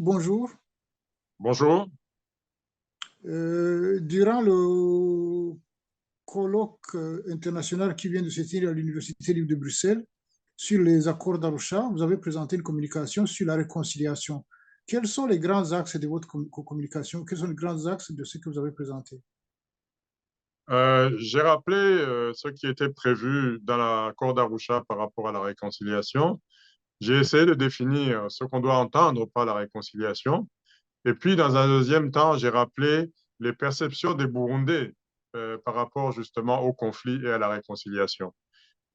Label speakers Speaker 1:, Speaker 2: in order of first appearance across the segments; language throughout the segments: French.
Speaker 1: Bonjour.
Speaker 2: Bonjour.
Speaker 1: Durant le colloque international qui vient de se tenir à l'Université libre de Bruxelles sur les accords d'Arusha, vous avez présenté une communication sur la réconciliation. Quels sont les grands axes de votre communication? Quels sont les grands axes de ce que vous avez présenté?
Speaker 2: J'ai rappelé ce qui était prévu dans l'accord d'Arusha par rapport à la réconciliation. J'ai essayé de définir ce qu'on doit entendre par la réconciliation. Et puis, dans un deuxième temps, j'ai rappelé les perceptions des Burundais par rapport justement au conflit et à la réconciliation.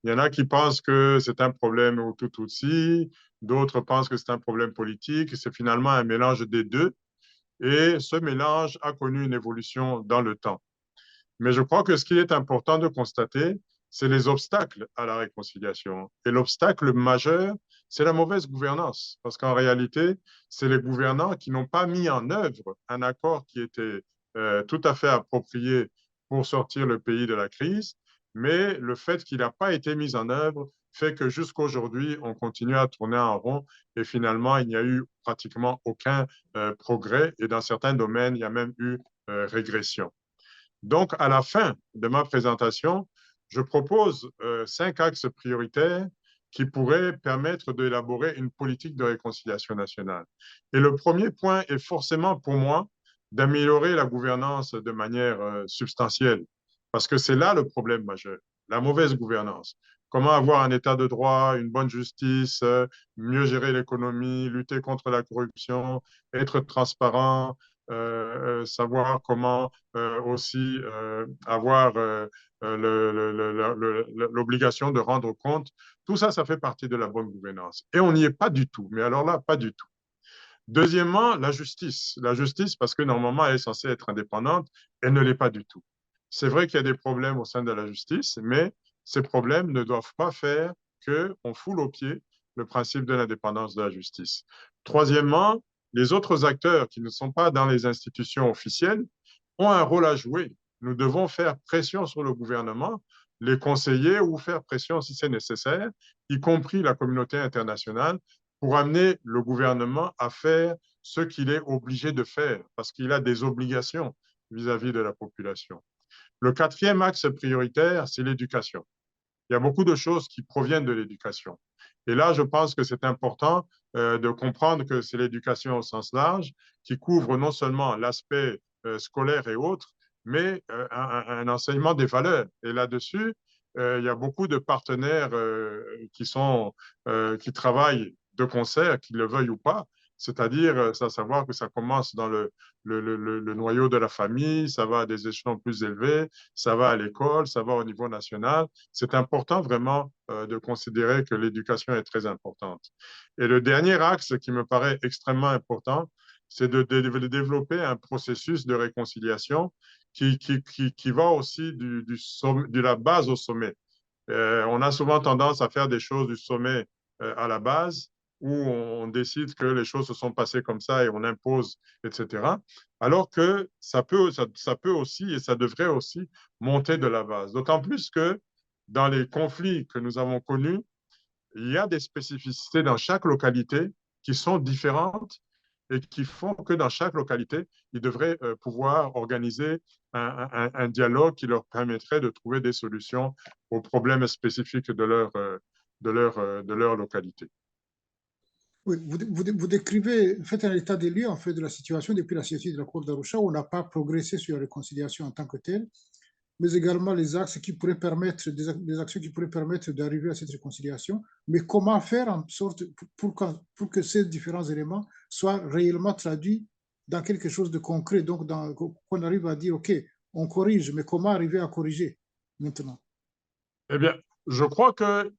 Speaker 2: Il y en a qui pensent que c'est un problème Hutu-Tutsi, d'autres pensent que c'est un problème politique. C'est finalement un mélange des deux. Et ce mélange a connu une évolution dans le temps. Mais je crois que ce qui est important de constater, c'est les obstacles à la réconciliation. Et l'obstacle majeur, c'est la mauvaise gouvernance. Parce qu'en réalité, c'est les gouvernants qui n'ont pas mis en œuvre un accord qui était tout à fait approprié pour sortir le pays de la crise. Mais le fait qu'il n'a pas été mis en œuvre fait que jusqu'à aujourd'hui, on continue à tourner en rond et finalement, il n'y a eu pratiquement aucun progrès et dans certains domaines, il y a même eu régression. Donc, à la fin de ma présentation, je propose 5 axes prioritaires qui pourraient permettre d'élaborer une politique de réconciliation nationale. Et le premier point est forcément pour moi d'améliorer la gouvernance de manière substantielle, parce que c'est là le problème majeur, la mauvaise gouvernance. Comment avoir un état de droit, une bonne justice, mieux gérer l'économie, lutter contre la corruption, être transparent, savoir comment aussi avoir l'obligation de rendre compte. Tout ça, ça fait partie de la bonne gouvernance. Et on n'y est pas du tout. Mais alors là, pas du tout. Deuxièmement, la justice. La justice, parce que normalement, elle est censée être indépendante, elle ne l'est pas du tout. C'est vrai qu'il y a des problèmes au sein de la justice, mais ces problèmes ne doivent pas faire qu'on foule aux pieds le principe de l'indépendance de la justice. Troisièmement, les autres acteurs qui ne sont pas dans les institutions officielles ont un rôle à jouer. Nous devons faire pression sur le gouvernement, les conseiller ou faire pression si c'est nécessaire, y compris la communauté internationale, pour amener le gouvernement à faire ce qu'il est obligé de faire, parce qu'il a des obligations vis-à-vis de la population. Le quatrième axe prioritaire, c'est l'éducation. Il y a beaucoup de choses qui proviennent de l'éducation. Et là, je pense que c'est important de comprendre que c'est l'éducation au sens large qui couvre non seulement l'aspect scolaire et autres, mais un enseignement des valeurs. Et là-dessus, il y a beaucoup de partenaires qui travaillent de concert, qu'ils le veuillent ou pas. C'est-à-dire, à savoir que ça commence dans le noyau de la famille, ça va à des échelons plus élevés, ça va à l'école, ça va au niveau national. C'est important vraiment de considérer que l'éducation est très importante. Et le dernier axe qui me paraît extrêmement important, c'est de développer un processus de réconciliation qui va aussi de la base au sommet. On a souvent tendance à faire des choses du sommet à la base, où on décide que les choses se sont passées comme ça et on impose, etc. Alors que ça peut aussi et ça devrait aussi monter de la base. D'autant plus que dans les conflits que nous avons connus, il y a des spécificités dans chaque localité qui sont différentes et qui font que dans chaque localité, ils devraient pouvoir organiser un dialogue qui leur permettrait de trouver des solutions aux problèmes spécifiques de leur localité.
Speaker 1: Oui, vous décrivez, faites un état des lieux en fait de la situation depuis la signature de l'accord d'Arusha où on n'a pas progressé sur la réconciliation en tant que telle, mais également les axes qui pourraient permettre, des actions qui pourraient permettre d'arriver à cette réconciliation. Mais comment faire en sorte pour que ces différents éléments soient réellement traduits dans quelque chose de concret, donc qu'on arrive à dire, OK, on corrige, mais comment arriver à corriger maintenant?
Speaker 2: Eh bien, je crois que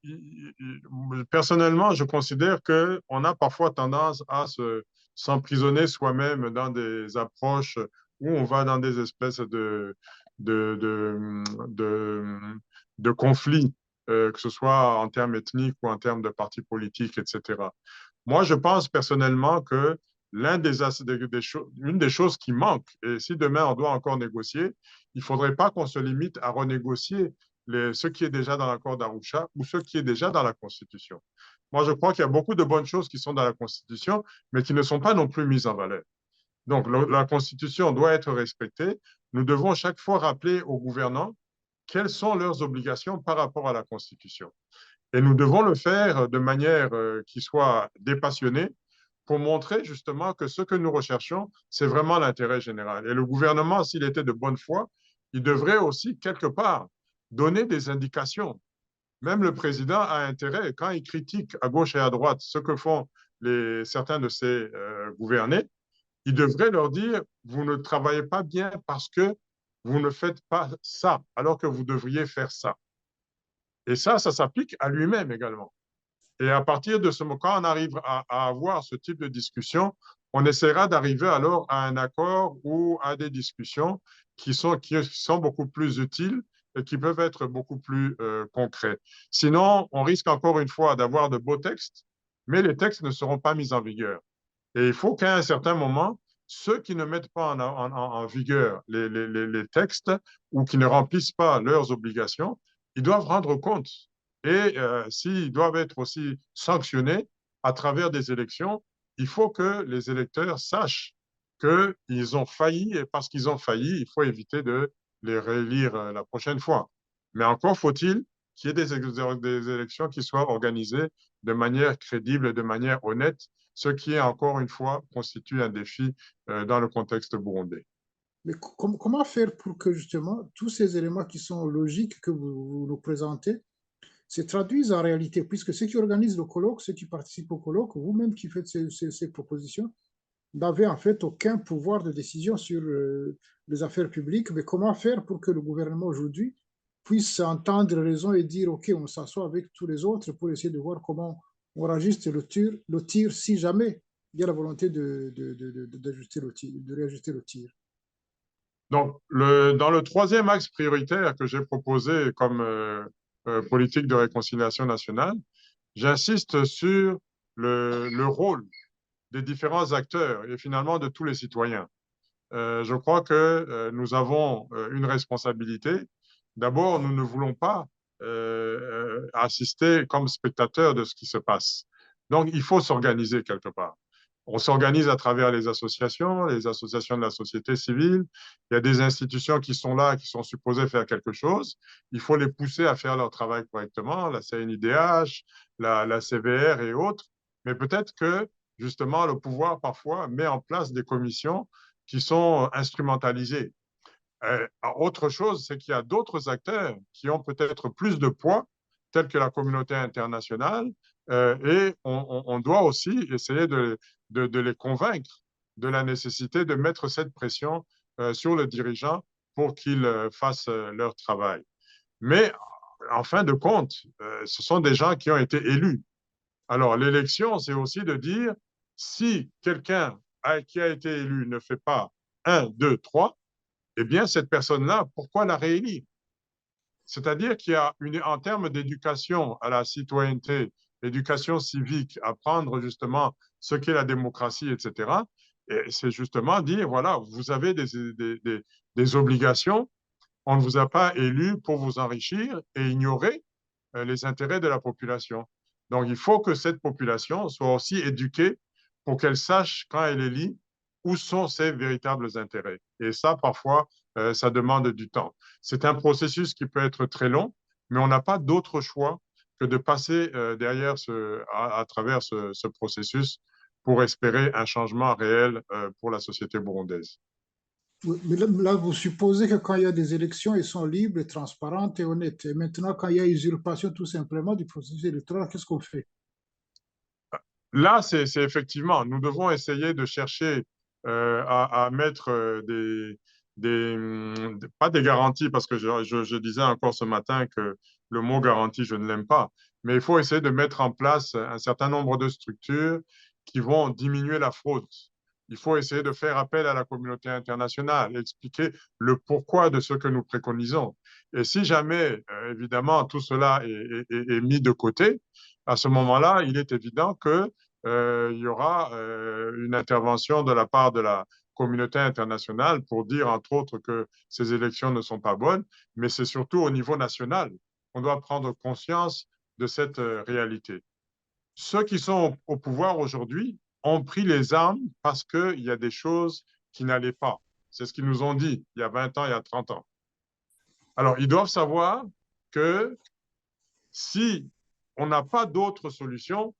Speaker 2: personnellement, je considère qu'on a parfois tendance à s'emprisonner soi-même dans des approches où on va dans des espèces de, de, de, de conflits, que ce soit en termes ethniques ou en termes de partis politiques, etc. Moi, je pense personnellement que une des choses qui manque, et si demain on doit encore négocier, il ne faudrait pas qu'on se limite à renégocier ce qui est déjà dans l'accord d'Arusha ou ce qui est déjà dans la Constitution. Moi, je crois qu'il y a beaucoup de bonnes choses qui sont dans la Constitution, mais qui ne sont pas non plus mises en valeur. Donc, la Constitution doit être respectée. Nous devons chaque fois rappeler aux gouvernants quelles sont leurs obligations par rapport à la Constitution. Et nous devons le faire de manière qui soit dépassionnée pour montrer justement que ce que nous recherchons, c'est vraiment l'intérêt général. Et le gouvernement, s'il était de bonne foi, il devrait aussi, quelque part, donner des indications. Même le président a intérêt, quand il critique à gauche et à droite ce que font certains de ses gouvernés, il devrait leur dire, vous ne travaillez pas bien parce que vous ne faites pas ça, alors que vous devriez faire ça. Et ça s'applique à lui-même également. Et à partir de ce moment, quand on arrive à avoir ce type de discussion, on essaiera d'arriver alors à un accord ou à des discussions qui sont beaucoup plus utiles et qui peuvent être beaucoup plus concrets. Sinon, on risque encore une fois d'avoir de beaux textes, mais les textes ne seront pas mis en vigueur. Et il faut qu'à un certain moment, ceux qui ne mettent pas en vigueur les textes ou qui ne remplissent pas leurs obligations, ils doivent rendre compte. Et s'ils doivent être aussi sanctionnés à travers des élections, il faut que les électeurs sachent qu'ils ont failli et parce qu'ils ont failli, il faut éviter de les réélire la prochaine fois. Mais encore faut-il qu'il y ait des élections qui soient organisées de manière crédible et de manière honnête, ce qui, encore une fois, constitue un défi dans le contexte burundais.
Speaker 1: Mais comment faire pour que justement tous ces éléments qui sont logiques que vous nous présentez se traduisent en réalité, puisque ceux qui organisent le colloque, ceux qui participent au colloque, vous-même qui faites ces propositions, n'avez en fait aucun pouvoir de décision sur les affaires publiques. Mais comment faire pour que le gouvernement aujourd'hui puisse entendre raison et dire, OK, on s'assoit avec tous les autres pour essayer de voir comment on rajuste le tir si jamais il y a la volonté d'ajuster le tir, de réajuster le tir.
Speaker 2: Donc, dans le troisième axe prioritaire que j'ai proposé comme politique de réconciliation nationale, j'insiste sur le rôle des différents acteurs et finalement de tous les citoyens. Je crois que nous avons une responsabilité. D'abord, nous ne voulons pas assister comme spectateurs de ce qui se passe. Donc, il faut s'organiser quelque part. On s'organise à travers les associations de la société civile. Il y a des institutions qui sont là, qui sont supposées faire quelque chose. Il faut les pousser à faire leur travail correctement, la CNIDH, la CVR et autres. Mais peut-être que, justement, le pouvoir, parfois, met en place des commissions qui sont instrumentalisées. Autre chose, c'est qu'il y a d'autres acteurs qui ont peut-être plus de poids, tels que la communauté internationale, et on doit aussi essayer de les convaincre de la nécessité de mettre cette pression sur le dirigeant pour qu'ils fassent leur travail. Mais en fin de compte, ce sont des gens qui ont été élus. Alors, l'élection, c'est aussi de dire si quelqu'un qui a été élu ne fait pas un, deux, trois, eh bien, cette personne-là, pourquoi la réélire? C'est-à-dire qu'il y a en termes d'éducation à la citoyenneté, éducation civique, apprendre justement ce qu'est la démocratie, etc. Et c'est justement dire, voilà, vous avez des obligations, on ne vous a pas élu pour vous enrichir et ignorer les intérêts de la population. Donc, il faut que cette population soit aussi éduquée pour qu'elle sache, quand elle élit, où sont ses véritables intérêts. Et ça, parfois, ça demande du temps. C'est un processus qui peut être très long, mais on n'a pas d'autre choix que de passer derrière à travers ce processus pour espérer un changement réel pour la société burundaise.
Speaker 1: Oui, mais là, vous supposez que quand il y a des élections, elles sont libres, transparentes et honnêtes. Et maintenant, quand il y a usurpation tout simplement du processus électoral, qu'est-ce qu'on fait?
Speaker 2: Là, c'est effectivement, nous devons essayer de chercher à mettre pas des garanties, parce que je disais encore ce matin que le mot garantie, je ne l'aime pas, mais il faut essayer de mettre en place un certain nombre de structures qui vont diminuer la fraude. Il faut essayer de faire appel à la communauté internationale, expliquer le pourquoi de ce que nous préconisons. Et si jamais, évidemment, tout cela est mis de côté, à ce moment-là, il est évident que il y aura une intervention de la part de la communauté internationale pour dire, entre autres, que ces élections ne sont pas bonnes, mais c'est surtout au niveau national qu'on doit prendre conscience de cette réalité. ceux qui sont au pouvoir aujourd'hui ont pris les armes parce qu'il y a des choses qui n'allaient pas. C'est ce qu'ils nous ont dit il y a 20 ans, il y a 30 ans. Alors, ils doivent savoir que si on n'a pas d'autre solution,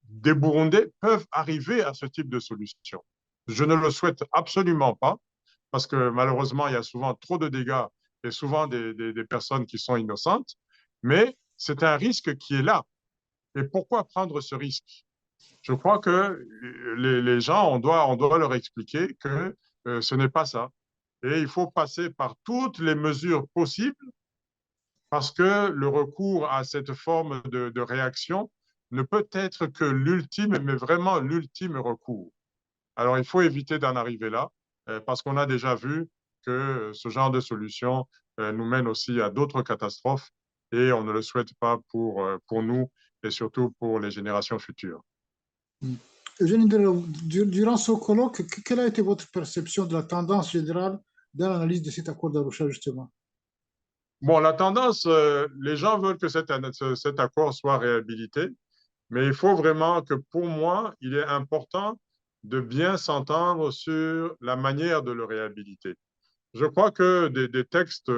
Speaker 2: des Burundais peuvent arriver à ce type de solution. Je ne le souhaite absolument pas, parce que malheureusement, il y a souvent trop de dégâts et souvent des personnes qui sont innocentes, mais c'est un risque qui est là. Et pourquoi prendre ce risque? Je crois que les gens, on doit leur expliquer que ce n'est pas ça. Et il faut passer par toutes les mesures possibles parce que le recours à cette forme de réaction ne peut être que l'ultime, mais vraiment l'ultime recours. Alors, il faut éviter d'en arriver là, parce qu'on a déjà vu que ce genre de solution nous mène aussi à d'autres catastrophes et on ne le souhaite pas pour nous et surtout pour les générations futures.
Speaker 1: Eugène Delao, durant ce colloque, quelle a été votre perception de la tendance générale dans l'analyse de cet accord d'Arusha, justement?
Speaker 2: Bon, la tendance, les gens veulent que cet accord soit réhabilité, mais il faut vraiment que pour moi, il est important de bien s'entendre sur la manière de le réhabiliter. Je crois que des textes,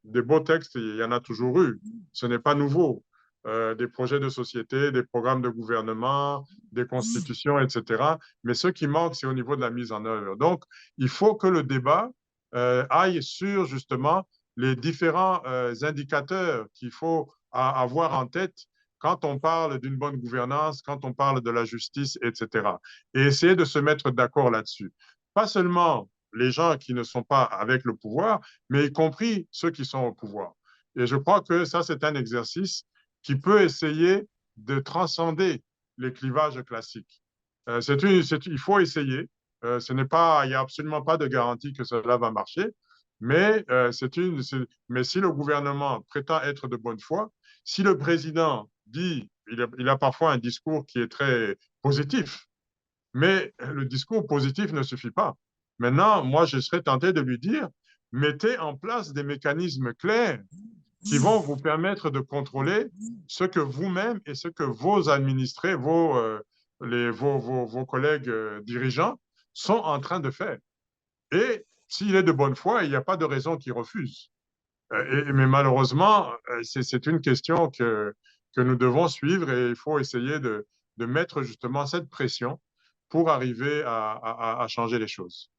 Speaker 2: des beaux textes, il y en a toujours eu. Ce n'est pas nouveau. Des projets de société, des programmes de gouvernement, des constitutions, etc. Mais ce qui manque, c'est au niveau de la mise en œuvre. Donc, il faut que le débat aille sur justement les différents indicateurs qu'il faut avoir en tête quand on parle d'une bonne gouvernance, quand on parle de la justice, etc. Et essayer de se mettre d'accord là-dessus. Pas seulement les gens qui ne sont pas avec le pouvoir, mais y compris ceux qui sont au pouvoir. Et je crois que ça, c'est un exercice qui peut essayer de transcender les clivages classiques. Il faut essayer. Il n'y a absolument pas de garantie que cela va marcher, mais, mais si le gouvernement prétend être de bonne foi, si le président dit, il a parfois un discours qui est très positif, mais le discours positif ne suffit pas. Maintenant, moi, je serais tenté de lui dire, mettez en place des mécanismes clairs qui vont vous permettre de contrôler ce que vous-même et ce que vos administrés, vos collègues dirigeants sont en train de faire. Et s'il est de bonne foi, il n'y a pas de raison qu'il refuse. Mais malheureusement, c'est une question que nous devons suivre et il faut essayer de mettre justement cette pression pour arriver à changer les choses.